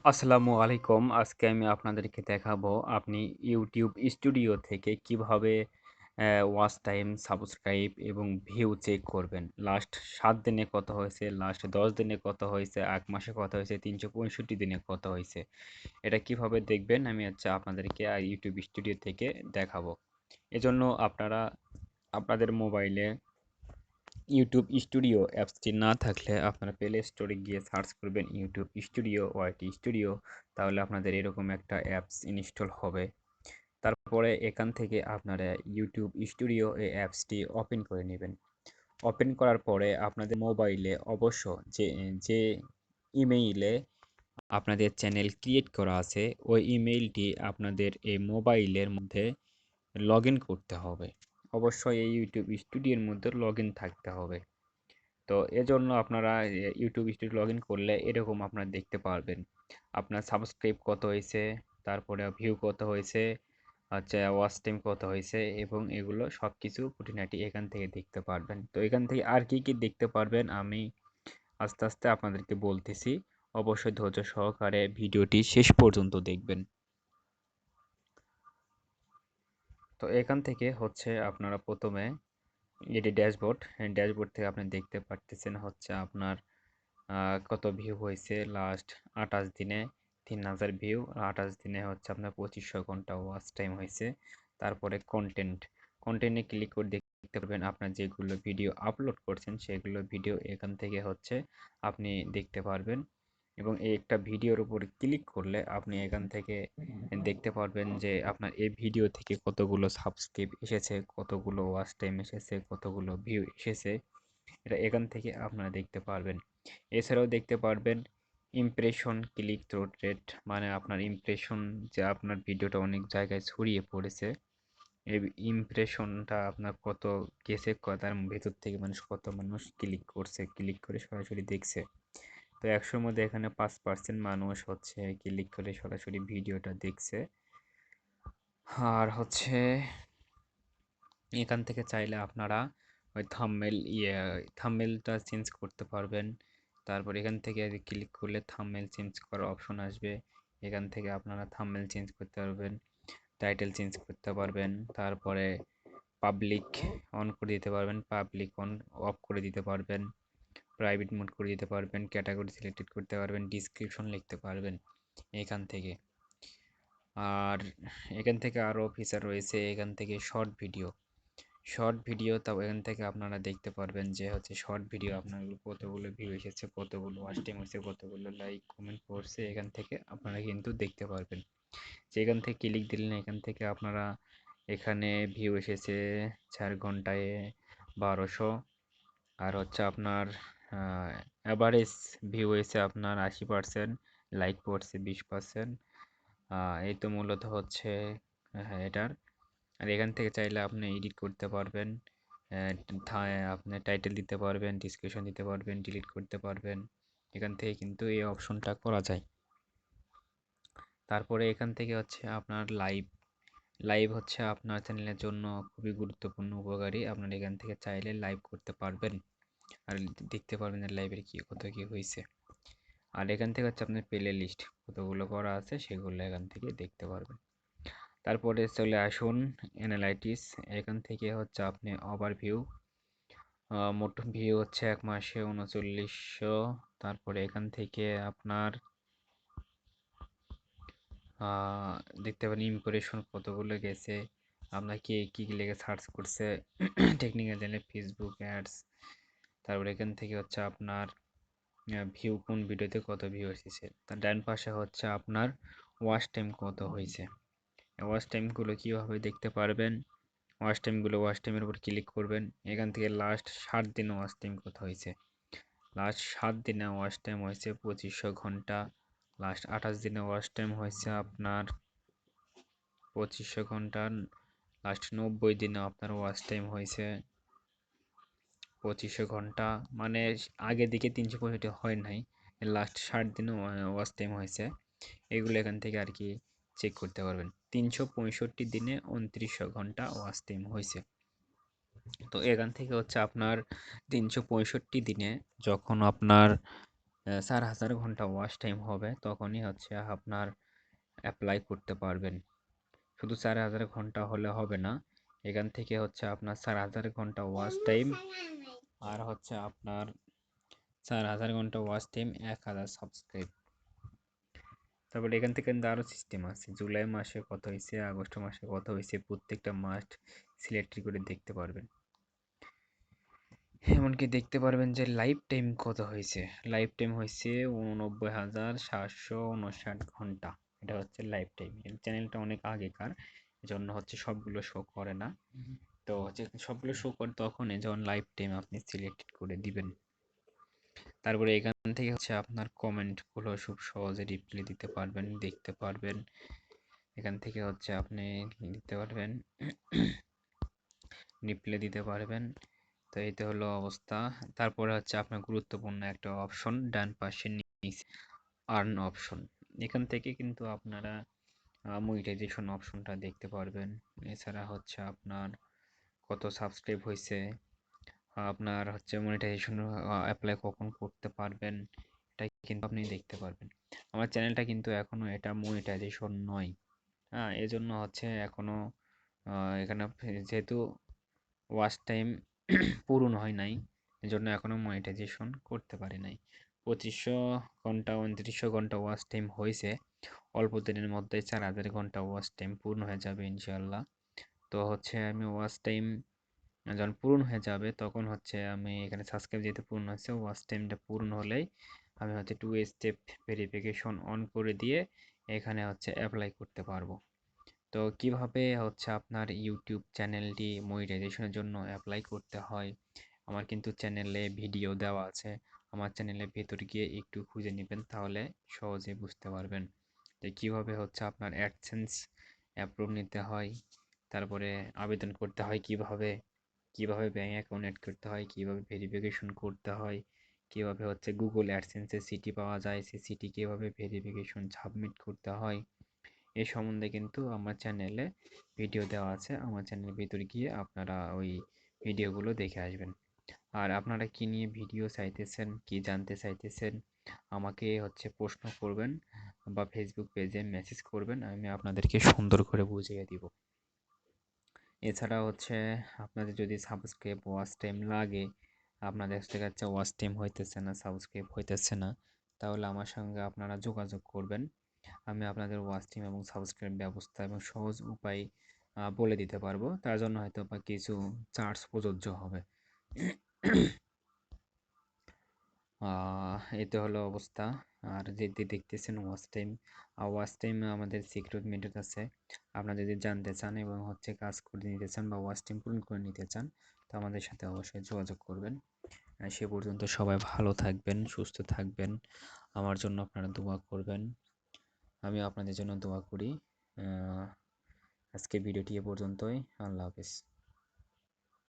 আসসালামু আলাইকুম। আজকে আমি আপনাদেরকে দেখাবো আপনি YouTube স্টুডিও থেকে কিভাবে ওয়াচ টাইম, সাবস্ক্রাইব এবং ভিউ চেক করবেন। লাস্ট ৭ দিনে কত হয়েছে, লাস্ট ১০ দিনে কত হয়েছে, ১ মাসে কত হয়েছে, ৩৬৫ দিনে কত হয়েছে। এটা কিভাবে দেখবেন আমি আপনাদেরকে YouTube স্টুডিও থেকে দেখাবো। এজন্য আপনারা আপনাদের মোবাইলে ইউটিউব স্টুডিও অ্যাপসটি না থাকলে আপনারা প্লে স্টোরে গিয়ে সার্চ করবেন ইউটিউব স্টুডিও ওয়াইটি স্টুডিও, তাহলে আপনাদের এরকম একটা অ্যাপস ইনস্টল হবে। তারপরে এখান থেকে আপনারা ইউটিউব স্টুডিও এই অ্যাপসটি ওপেন করে নেবেন। ওপেন করার পরে আপনাদের মোবাইলে অবশ্য যে যে ইমেইলে আপনাদের চ্যানেল ক্রিয়েট করা আছে ওই ইমেইলটি আপনাদের এই মোবাইলের মধ্যে লগ ইন করতে হবে। অবশ্যই এই ইউটিউব স্টুডিওর মধ্যে লগ ইন থাকতে হবে। তো এজন্য আপনারা ইউটিউব স্টুডিও লগ ইন করলে এরকম আপনারা দেখতে পারবেন আপনার সাবস্ক্রাইব কত হয়েছে, তারপরে ভিউ কত হয়েছে, আচ্ছা ওয়াচ টাইম কত হয়েছে এবং এগুলো সব কিছু খুঁটিনাটি এখান থেকে দেখতে পারবেন। তো এখান থেকে আর কি কি দেখতে পারবেন আমি আস্তে আস্তে আপনাদেরকে বলতেছি। অবশ্যই ধৈর্য সহকারে ভিডিওটি শেষ পর্যন্ত দেখবেন। তো এখান থেকে হচ্ছে আপনারা প্রথমে এটি ড্যাশবোর্ড, ড্যাশবোর্ড থেকে আপনি দেখতে পারতেছেন হচ্ছে আপনার কত ভিউ হয়েছে লাস্ট ২৮ দিনে ৩,০০০ ভিউ, ২৮ দিনে হচ্ছে আপনার ২৫০০ ঘন্টা ওয়াচ টাইম হয়েছে। তারপরে কন্টেন্টে ক্লিক করে দেখতে পারবেন আপনার যেগুলো ভিডিও আপলোড করছেন সেগুলো ভিডিও এখান থেকে হচ্ছে আপনি দেখতে পারবেন। এবং এই একটা ভিডিওর উপর ক্লিক করলে আপনি এখান থেকে দেখতে পারবেন যে আপনার এই ভিডিও থেকে কতগুলো সাবস্ক্রাইব এসেছে, কতগুলো ওয়াচ টাইম এসেছে, কতগুলো ভিউ এসেছে। এটা এখান থেকে আপনারা দেখতে পারবেন। এছাড়াও দেখতে পারবেন ইমপ্রেশন ক্লিক থ্রু রেট, মানে আপনার ইমপ্রেশন যে আপনার ভিডিওটা অনেক জায়গায় ছড়িয়ে পড়েছে এই ইমপ্রেশনটা আপনার কত গেছে, তার ভেতর থেকে কত মানুষ ক্লিক করছে, ক্লিক করে সরাসরি দেখছে। তো ১০০-র মধ্যে এখানে ৫% মানুষ হচ্ছে ক্লিক করে সরাসরি ভিডিওটা দেখছে। আর হচ্ছে এখান থেকে চাইলে আপনারা ওই থাম্বনেলটা চেঞ্জ করতে পারবেন। তারপর এখান থেকে ক্লিক করলে থাম্বনেল চেঞ্জ করার অপশন আসবে। এখান থেকে আপনারা থাম্বনেল চেঞ্জ করতে পারবেন, টাইটেল চেঞ্জ করতে পারবেন, তারপরে পাবলিক অন করে দিতে পারবেন, পাবলিক অন অফ করে দিতে পারবেন, প্রাইভেট মোড করে দিতে পারবেন, ক্যাটাগরি সিলেক্টেড করতে পারবেন, ডিসক্রিপশন লিখতে পারবেন এখান থেকে। আর এখান থেকে আরও ফিচার রয়েছে, এখান থেকে শর্ট ভিডিও তাও এখান থেকে আপনারা দেখতে পারবেন যে হচ্ছে শর্ট ভিডিও আপনার কতগুলো ভিউ এসেছে, কতগুলো ওয়াচ টাইম হয়েছে, কতগুলো লাইক কমেন্ট পড়ছে, এখান থেকে আপনারা কিন্তু দেখতে পারবেন। যে এখান থেকে ক্লিক দিলেন এখান থেকে আপনারা এখানে ভিউ এসেছে ৪ ঘন্টায় ১২০০। আর হচ্ছে আপনার অ্যাভারেজ ভিউ হয়েছে আপনার ৮০%, লাইক পড়ছে ২০%। এই তো মূলত হচ্ছে এটার। আর এখান থেকে চাইলে আপনি এডিট করতে পারবেন, আপনি টাইটেল দিতে পারবেন, ডিসক্রিপশন দিতে পারবেন, ডিলিট করতে পারবেন। এখান থেকে কিন্তু এই অপশনটা করা যায়। তারপরে এখান থেকে হচ্ছে আপনার লাইভ হচ্ছে আপনার চ্যানেলের জন্য খুবই গুরুত্বপূর্ণ, উপকারী। আপনারা এখান থেকে চাইলে লাইভ করতে পারবেন আর দেখতে পারবেন লাইভের কত কি হয়েছে। আর এখান থেকে হচ্ছে আপনার প্লে লিস্ট কতগুলো করা আছে সেগুলো এখান থেকে দেখতে পারবেন। তারপরে চলে আসুন অ্যানালাইটিস। এখান থেকে হচ্ছে আপনি ওভারভিউ, মোট ভিউ হচ্ছে ১ মাসে ৩৯০০। তারপরে এখান থেকে আপনার দেখতে পারেন ইমপ্রেশন কতগুলো গেছে, আপনার কে কী লেগে সার্চ করছে, টেকনিক্যাল চ্যানেল, ফেসবুক অ্যাডস। তারপরে এখান থেকে হচ্ছে আপনার ভিউ, কোন ভিডিওতে কত ভিউ এসেছে। তার ডান পাশে হচ্ছে আপনার ওয়াচ টাইম কত হয়েছে। ওয়াচ টাইমগুলো কীভাবে দেখতে পারবেন, ওয়াচ টাইমের উপর ক্লিক করবেন। এখান থেকে লাস্ট ৭ দিনে ওয়াচ টাইম কত হয়েছে। লাস্ট ৭ দিনে ওয়াচ টাইম হয়েছে ২৫০০ ঘন্টা। লাস্ট ২৮ দিনে ওয়াচ টাইম হয়েছে আপনার ২৫০০ ঘন্টা। লাস্ট ৯০ দিনে আপনার ওয়াচ টাইম হয়েছে ২৫০০ ঘন্টা। মানে আগের দিকে ৩৬৫ হয় নাই, লাস্ট ৬০ দিনে ওয়াচ টাইম হয়েছে। এগুলো এখান থেকে আর কি চেক করতে পারবেন। ৩৬৫ দিনে ২৯০০ ঘন্টা ওয়াচ টাইম হয়েছে। তো এখান থেকে হচ্ছে আপনার ৩৬৫ দিনে যখন আপনার 4000 ঘন্টা ওয়াচ টাইম হবে, তখনই হচ্ছে আপনার অ্যাপ্লাই করতে পারবেন। শুধু 4000 ঘন্টা হলে হবে না, এখান থেকে হচ্ছে আপনার 4000 ঘন্টা ওয়াচ টাইম, আর হচ্ছে আপনার 4000 ঘন্টা ওয়াচ টাইম, 1000 সাবস্ক্রাইব। তারপরে এখান থেকে কিন্তু আরও সিস্টেম আছে, জুলাই মাসে কত হয়েছে, আগস্ট মাসে কত হয়েছে, প্রত্যেকটা মাস সিলেক্ট করে দেখতে পারবেন। এমনকি দেখতে পারবেন যে লাইফ টাইম কত হয়েছে। লাইফ টাইম হয়েছে 89,759 ঘন্টা। এটা হচ্ছে লাইফ টাইম। এই চ্যানেলটা অনেক আগেকার, এজন্য হচ্ছে সবগুলো শো করে না। তো হচ্ছে সবগুলো শো করে তখনই যখন লাইফ টাইম আপনি সিলেক্ট করে দিবেন। তারপরে এখান থেকে হচ্ছে আপনার কমেন্টগুলো খুব সহজে রিপ্লাই দিতে পারবেন, দেখতে পারবেন। এখান থেকে হচ্ছে আপনি দিতে পারবেন, রিপ্লাই দিতে পারবেন। তো এই তো হলো অবস্থা। তারপরে হচ্ছে আপনার গুরুত্বপূর্ণ একটা অপশন ডান পাশে নিচে, আর্ন অপশন। এখান থেকে কিন্তু আপনারা মনিটাইজেশন অপশনটা দেখতে পারবেন। এছাড়া হচ্ছে আপনার কত সাবস্ক্রাইব হয়েছে, আপনার হচ্ছে মনিটাইজেশন অ্যাপ্লাই কখন করতে পারবেন, এটা কিন্তু আপনি দেখতে পারবেন। আমার চ্যানেলটা কিন্তু এখনো এটা মনিটাইজেশন নয়, হ্যাঁ, এজন্য হচ্ছে এখনো এখানে যেহেতু ওয়াচ টাইম পূরণ হয় নাই, এজন্য এখনো মনিটাইজেশন করতে পারি নাই। 2500 ঘন্টা 2900 ঘন্টা ওয়াচ টাইম হয়েছে, অল্প দিনের মধ্যে 4000 ঘন্টা ওয়াচ টাইম পূর্ণ হয়ে যাবে ইনশাল্লাহ। তো হচ্ছে আমি ওয়াচ টাইম যখন পূরণ হয়ে যাবে, তখন হচ্ছে আমি এখানে সাবস্ক্রাইব যেহেতু পূর্ণ হচ্ছে, ওয়াচ টাইমটা পূর্ণ হলেই আমি হচ্ছে 2 স্টেপ ভেরিফিকেশন অন করে দিয়ে এখানে হচ্ছে অ্যাপ্লাই করতে পারবো। তো কিভাবে হচ্ছে আপনার ইউটিউব চ্যানেলটি মনিটাইজেশনের জন্য অ্যাপ্লাই করতে হয়, আমার কিন্তু চ্যানেলে ভিডিও দেওয়া আছে। আমার চ্যানেলের ভেতর গিয়ে একটু খুঁজে নেবেন, তাহলে সহজে বুঝতে পারবেন যে কীভাবে হচ্ছে আপনার অ্যাডসেন্স অ্যাপ্রুভ নিতে হয়, তারপরে আবেদন করতে হয় কিভাবে, কিভাবে ব্যাঙ্ক অ্যাকাউন্ট অ্যাড করতে হয়, কিভাবে ভেরিফিকেশন করতে হয়, কিভাবে হচ্ছে গুগল অ্যাডসেন্সের সিটি পাওয়া যায়, সেই সিটি কীভাবে ভেরিফিকেশন সাবমিট করতে হয়, এই সম্বন্ধে কিন্তু আমার চ্যানেলে ভিডিও দেওয়া আছে। আমার চ্যানেলের ভিতরে গিয়ে আপনারা ওই ভিডিওগুলো দেখে আসবেন। আর আপনারা কি নিয়ে ভিডিও চাইতেছেন, কি জানতে চাইতেছেন, আমাকে হচ্ছে প্রশ্ন করবেন বা ফেসবুক পেজে মেসেজ করবেন, আমি আপনাদেরকে সুন্দর করে বুঝিয়ে দিব। এছাড়া হচ্ছে আপনাদের যদি সাবস্ক্রাইব ওয়াচ টাইম লাগে, আপনাদের দেখা যাচ্ছে ওয়াচ টাইম হইতেছে না, সাবস্ক্রাইব হইতেছে না, তাহলে আমার সঙ্গে আপনারা যোগাযোগ করবেন। আমি আপনাদের ওয়াচ টাইম এবং সাবস্ক্রাইব ব্যবস্থা এবং সহজ উপায় বলে দিতে পারবো। তার জন্য হয়তো বা কিছু চার্জ প্রযোজ্য হবে। এতে হলো অবস্থা। আর যেটি দেখতেছেন ওয়াচ টাইম আমাদের সিকিউরিটি মেথড আছে। আপনারা যদি জানতে চান এবং হচ্ছে কাজ করে নিতে চান বা ওয়াচ টাইম পূরণ করে নিতে চান, তো আমাদের সাথে অবশ্যই যোগাযোগ করবেন। সে পর্যন্ত সবাই ভালো থাকবেন, সুস্থ থাকবেন, আমার জন্য আপনারা দোয়া করবেন, আমি আপনাদের জন্য দোয়া করি। আজকে ভিডিওটি এ পর্যন্তই। আল্লাহ হাফেজ।